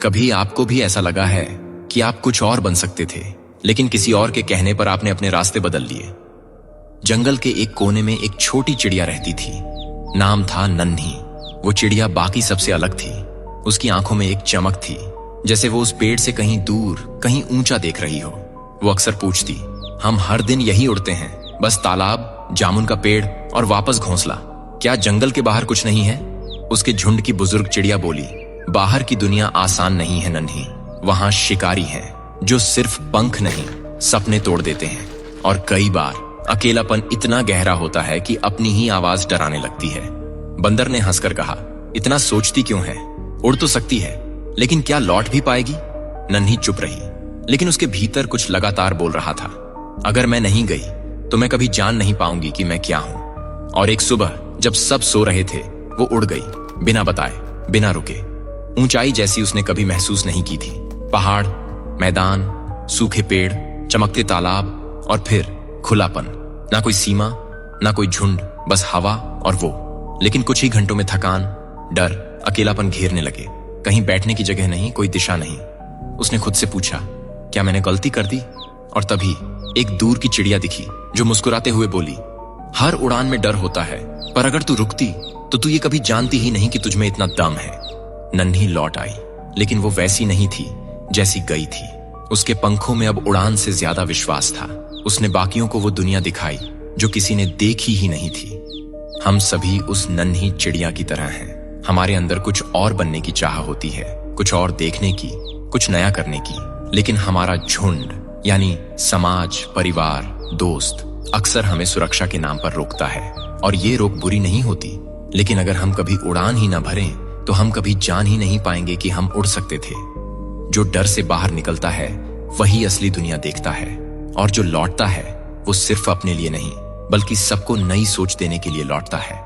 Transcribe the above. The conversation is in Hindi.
कभी आपको भी ऐसा लगा है कि आप कुछ और बन सकते थे, लेकिन किसी और के कहने पर आपने अपने रास्ते बदल लिए? जंगल के एक कोने में एक छोटी चिड़िया रहती थी। नाम था नन्ही। वो चिड़िया बाकी सबसे अलग थी। उसकी आंखों में एक चमक थी, जैसे वो उस पेड़ से कहीं दूर, कहीं ऊंचा देख रही हो। वो अक्सर पूछती, हम हर दिन यही उड़ते हैं, बस तालाब, जामुन का पेड़ और वापस घोंसला। क्या जंगल के बाहर कुछ नहीं है? उसके झुंड की बुजुर्ग चिड़िया बोली, बाहर की दुनिया आसान नहीं है नन्ही। वहां शिकारी हैं जो सिर्फ पंख नहीं, सपने तोड़ देते हैं। और कई बार अकेलापन इतना गहरा होता है कि अपनी ही आवाज डराने लगती है। बंदर ने हंसकर कहा, इतना सोचती क्यों है? उड़ तो सकती है, लेकिन क्या लौट भी पाएगी? नन्ही चुप रही, लेकिन उसके भीतर कुछ लगातार बोल रहा था, अगर मैं नहीं गई तो मैं कभी जान नहीं पाऊंगी कि मैं क्या हूं। और एक सुबह जब सब सो रहे थे, वो उड़ गई, बिना बताए, बिना रुके। ऊंचाई जैसी उसने कभी महसूस नहीं की थी। पहाड़, मैदान, सूखे पेड़, चमकते तालाब और फिर खुलापन। ना कोई सीमा, ना कोई झुंड, बस हवा और वो। लेकिन कुछ ही घंटों में थकान, डर, अकेलापन घेरने लगे। कहीं बैठने की जगह नहीं, कोई दिशा नहीं। उसने खुद से पूछा, क्या मैंने गलती कर दी? और तभी एक दूर की चिड़िया दिखी जो मुस्कुराते हुए बोली, हर उड़ान में डर होता है, पर अगर तू रुकती तो तू ये कभी जानती ही नहीं कि तुझमें इतना दम है। नन्ही लौट आई, लेकिन वो वैसी नहीं थी जैसी गई थी। उसके पंखों में अब उड़ान से ज्यादा विश्वास था। उसने बाकियों को वो दुनिया दिखाई जो किसी ने देखी ही नहीं थी। हम सभी उस नन्ही चिड़िया की तरह हैं। हमारे अंदर कुछ और बनने की चाह होती है, कुछ और देखने की, कुछ नया करने की। लेकिन हमारा झुंड यानी समाज, परिवार, दोस्त अक्सर हमें सुरक्षा के नाम पर रोकता है। और ये रोक बुरी नहीं होती, लेकिन अगर हम कभी उड़ान ही ना भरें तो हम कभी जान ही नहीं पाएंगे कि हम उड़ सकते थे। जो डर से बाहर निकलता है वही असली दुनिया देखता है, और जो लौटता है वो सिर्फ अपने लिए नहीं बल्कि सबको नई सोच देने के लिए लौटता है।